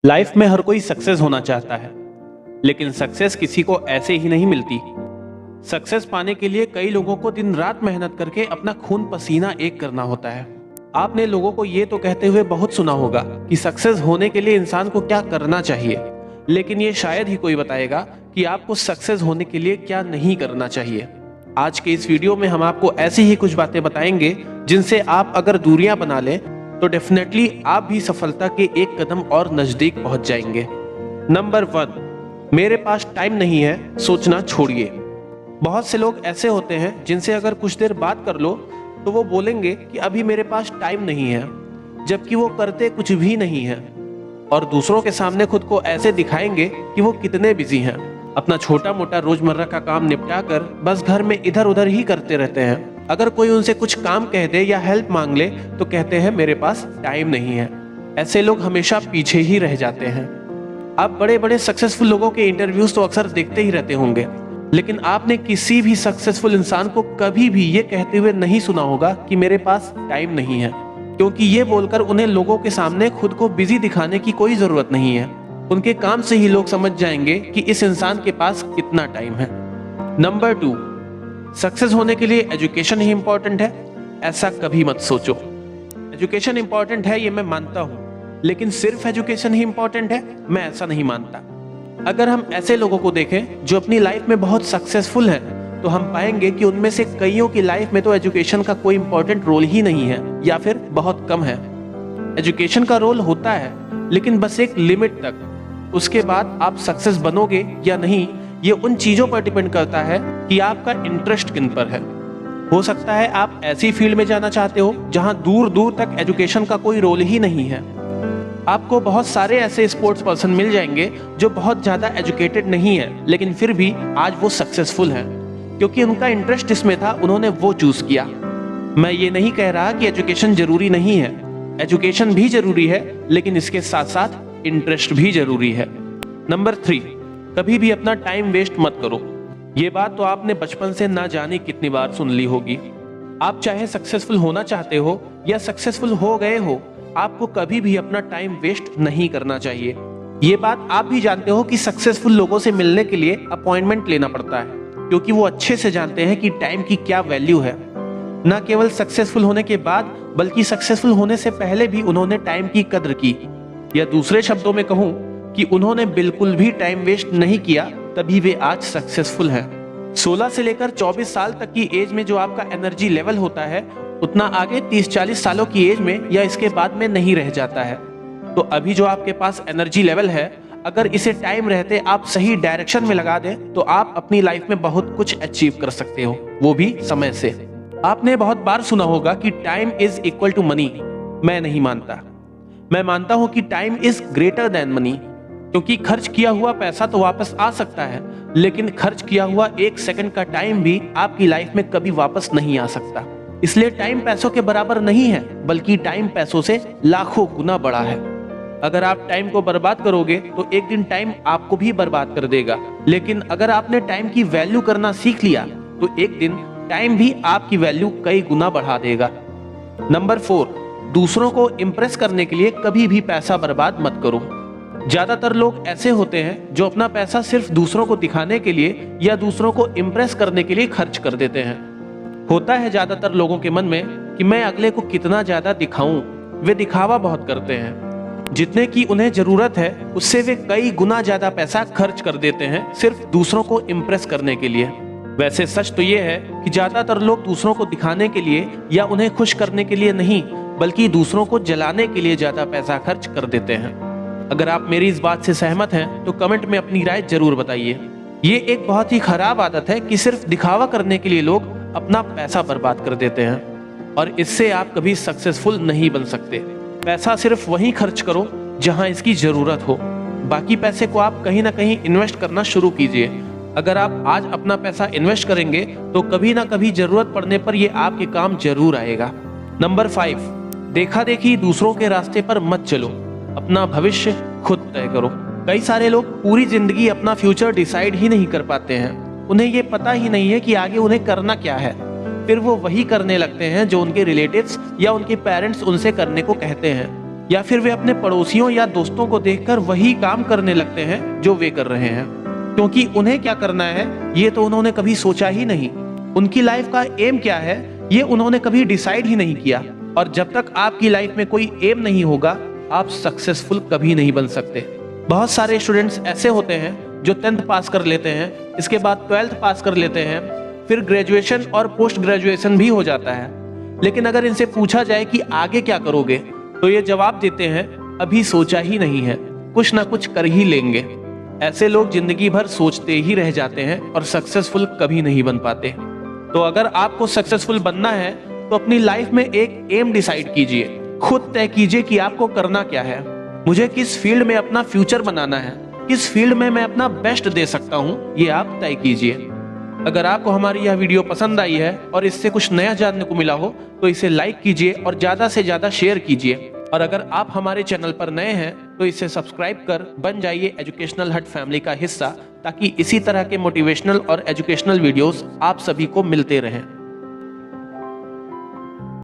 Life में हर कोई success होना चाहता है, लेकिन सक्सेस किसी को ऐसे ही नहीं मिलती। सक्सेस पाने के लिए कई लोगों को दिन रात मेहनत करके अपना खून पसीना एक करना होता है। आपने लोगों को ये तो कहते हुए बहुत सुना होगा कि सक्सेस होने के लिए इंसान को क्या करना चाहिए, लेकिन ये शायद ही कोई बताएगा कि आपको सक्सेस होने के लिए क्या नहीं करना चाहिए। आज के इस वीडियो में हम आपको ऐसी ही कुछ बातें बताएंगे जिनसे आप अगर दूरियां बना लें तो डेफिनेटली आप भी सफलता के एक कदम और नजदीक पहुंच जाएंगे। नंबर 1, मेरे पास टाइम नहीं है, सोचना छोड़िए। बहुत से लोग ऐसे होते हैं जिनसे अगर कुछ देर बात कर लो तो वो बोलेंगे कि अभी मेरे पास टाइम नहीं है, जबकि वो करते कुछ भी नहीं है और दूसरों के सामने खुद को ऐसे दिखाएंगे कि वो कितने बिजी हैं। अपना छोटा मोटा रोजमर्रा का काम निपटा कर बस घर में इधर उधर ही करते रहते हैं। अगर कोई उनसे कुछ काम कह दे या हेल्प मांग ले तो कहते हैं मेरे पास टाइम नहीं है। ऐसे लोग हमेशा पीछे ही रह जाते हैं। आप बड़े बड़े सक्सेसफुल लोगों के इंटरव्यूज तो अक्सर देखते ही रहते होंगे, लेकिन आपने किसी भी सक्सेसफुल इंसान को कभी भी ये कहते हुए नहीं सुना होगा कि मेरे पास टाइम नहीं है, क्योंकि ये बोलकर उन्हें लोगों के सामने खुद को बिजी दिखाने की कोई जरूरत नहीं है। उनके काम से ही लोग समझ जाएंगे कि इस इंसान के पास कितना टाइम है। नंबर 2, सक्सेस होने के लिए एजुकेशन ही इंपॉर्टेंट है, ऐसा कभी मत सोचो। एजुकेशन इंपॉर्टेंट है ये मैं मानता हूं, लेकिन सिर्फ एजुकेशन ही इंपॉर्टेंट है मैं ऐसा नहीं मानता। अगर हम ऐसे लोगों को देखें जो अपनी लाइफ में बहुत सक्सेसफुल हैं, तो हम पाएंगे कि उनमें से कईयों की लाइफ में तो एजुकेशन का कोई इंपॉर्टेंट रोल ही नहीं है या फिर बहुत कम है। एजुकेशन का रोल होता है, लेकिन बस एक लिमिट तक। उसके बाद आप सक्सेस बनोगे या नहीं ये उन चीजों पर डिपेंड करता है कि आपका इंटरेस्ट किन पर है। हो सकता है आप ऐसी फील्ड में जाना चाहते हो जहां दूर दूर तक एजुकेशन का कोई रोल ही नहीं है। आपको बहुत सारे ऐसे स्पोर्ट्स पर्सन मिल जाएंगे जो बहुत ज्यादा एजुकेटेड नहीं है, लेकिन फिर भी आज वो सक्सेसफुल हैं, क्योंकि उनका इंटरेस्ट इसमें था, उन्होंने वो चूज किया। मैं ये नहीं कह रहा कि एजुकेशन जरूरी नहीं है, एजुकेशन भी जरूरी है, लेकिन इसके साथ साथ इंटरेस्ट भी जरूरी है। नंबर 3, कभी भी अपना टाइम वेस्ट मत करो। ये बात तो आपने बचपन से ना जाने कितनी बार सुन ली होगी। आप चाहे सक्सेसफुल होना चाहते हो या सक्सेसफुल हो गए हो, आपको कभी भी अपना टाइम वेस्ट नहीं करना चाहिए। ये बात आप भी जानते हो कि सक्सेसफुल लोगों से मिलने के लिए अपॉइंटमेंट लेना पड़ता है, क्योंकि वो अच्छे से जानते हैं कि टाइम की क्या वैल्यू है। न केवल सक्सेसफुल होने के बाद, बल्कि सक्सेसफुल होने से पहले भी उन्होंने टाइम की कद्र की, या दूसरे शब्दों में कहूं कि उन्होंने बिल्कुल भी टाइम वेस्ट नहीं किया, तभी वे आज सक्सेसफुल हैं। 16 से लेकर 24 साल तक की एज में जो आपका एनर्जी लेवल होता है, उतना आगे 30-40 सालों की एज में या इसके बाद में नहीं रह जाता है। तो अभी जो आपके पास एनर्जी लेवल है, अगर इसे टाइम रहते आप सही डायरेक्शन में लगा दें तो आप अपनी लाइफ में बहुत कुछ अचीव कर सकते हो, वो भी समय से। आपने बहुत बार सुना होगा कि time is equal to money. मैं नहीं मानता। मैं मानता हूं कि time is greater than money, क्योंकि खर्च किया हुआ पैसा तो वापस आ सकता है, लेकिन खर्च किया हुआ 1 सेकंड का टाइम भी आपकी लाइफ में कभी वापस नहीं आ सकता। इसलिए टाइम पैसों के बराबर नहीं है, बल्कि टाइम पैसों से लाखों गुना बड़ा है। अगर आप टाइम को बर्बाद करोगे तो एक दिन टाइम आपको भी बर्बाद कर देगा, लेकिन अगर आपने टाइम की वैल्यू करना सीख लिया तो एक दिन टाइम भी आपकी वैल्यू कई गुना बढ़ा देगा। नंबर 4, दूसरों को इंप्रेस करने के लिए कभी भी पैसा बर्बाद मत करो। ज्यादातर लोग ऐसे होते हैं जो अपना पैसा सिर्फ दूसरों को दिखाने के लिए या दूसरों को इंप्रेस करने के लिए खर्च कर देते हैं। होता है ज्यादातर लोगों के मन में कि मैं अगले को कितना ज्यादा दिखाऊं। वे दिखावा बहुत करते हैं। जितने की उन्हें जरूरत है उससे वे कई गुना ज्यादा पैसा खर्च कर देते हैं सिर्फ दूसरों को इंप्रेस करने के लिए। वैसे सच तो ये है कि ज्यादातर लोग दूसरों को दिखाने के लिए या उन्हें खुश करने के लिए नहीं, बल्कि दूसरों को जलाने के लिए ज्यादा पैसा खर्च कर देते हैं। अगर आप मेरी इस बात से सहमत हैं तो कमेंट में अपनी राय जरूर बताइए। ये एक बहुत ही खराब आदत है कि सिर्फ दिखावा करने के लिए लोग अपना पैसा बर्बाद कर देते हैं, और इससे आप कभी सक्सेसफुल नहीं बन सकते। पैसा सिर्फ वहीं खर्च करो जहां इसकी जरूरत हो। बाकी पैसे को आप कहीं ना कहीं इन्वेस्ट करना शुरू कीजिए। अगर आप आज अपना पैसा इन्वेस्ट करेंगे तो कभी ना कभी जरूरत पड़ने पर यह आपके काम जरूर आएगा। नंबर 5, देखा देखी दूसरों के रास्ते पर मत चलो, अपना भविष्य खुद तय करो। कई सारे लोग पूरी जिंदगी अपना फ्यूचर डिसाइड ही नहीं कर पाते हैं। उन्हें ये पता ही नहीं है कि आगे उन्हें करना क्या है। फिर वो वही करने लगते हैं जो उनके रिलेटिव्स या उनके पेरेंट्स उनसे करने को कहते हैं। या फिर वे अपने पड़ोसियों या दोस्तों को देखकर वही काम करने लगते हैं जो वे कर रहे हैं, क्योंकि उन्हें क्या करना है ये तो उन्होंने कभी सोचा ही नहीं। उनकी लाइफ का एम क्या है ये उन्होंने कभी डिसाइड ही नहीं किया। और जब तक आपकी लाइफ में कोई एम नहीं होगा आप सक्सेसफुल कभी नहीं बन सकते। बहुत सारे स्टूडेंट्स ऐसे होते हैं जो 10th पास कर लेते हैं, इसके बाद 12th पास कर लेते हैं, फिर ग्रेजुएशन और पोस्ट ग्रेजुएशन भी हो जाता है, लेकिन अगर इनसे पूछा जाए कि आगे क्या करोगे तो ये जवाब देते हैं अभी सोचा ही नहीं है, कुछ ना कुछ कर ही लेंगे। ऐसे लोग जिंदगी भर सोचते ही रह जाते हैं और सक्सेसफुल कभी नहीं बन पाते। तो अगर आपको सक्सेसफुल बनना है तो अपनी लाइफ में एक एम डिसाइड कीजिए, खुद तय कीजिए कि आपको करना क्या है। मुझे किस फील्ड में अपना फ्यूचर बनाना है, किस फील्ड में मैं अपना बेस्ट दे सकता हूं, ये आप तय कीजिए। अगर आपको हमारी यह वीडियो पसंद आई है और इससे कुछ नया जानने को मिला हो तो इसे लाइक कीजिए और ज्यादा से ज्यादा शेयर कीजिए। और अगर आप हमारे चैनल पर नए हैं तो इसे सब्सक्राइब कर बन जाइए एजुकेशनल हट फैमिली का हिस्सा, ताकि इसी तरह के मोटिवेशनल और एजुकेशनल वीडियोस आप सभी को मिलते रहें।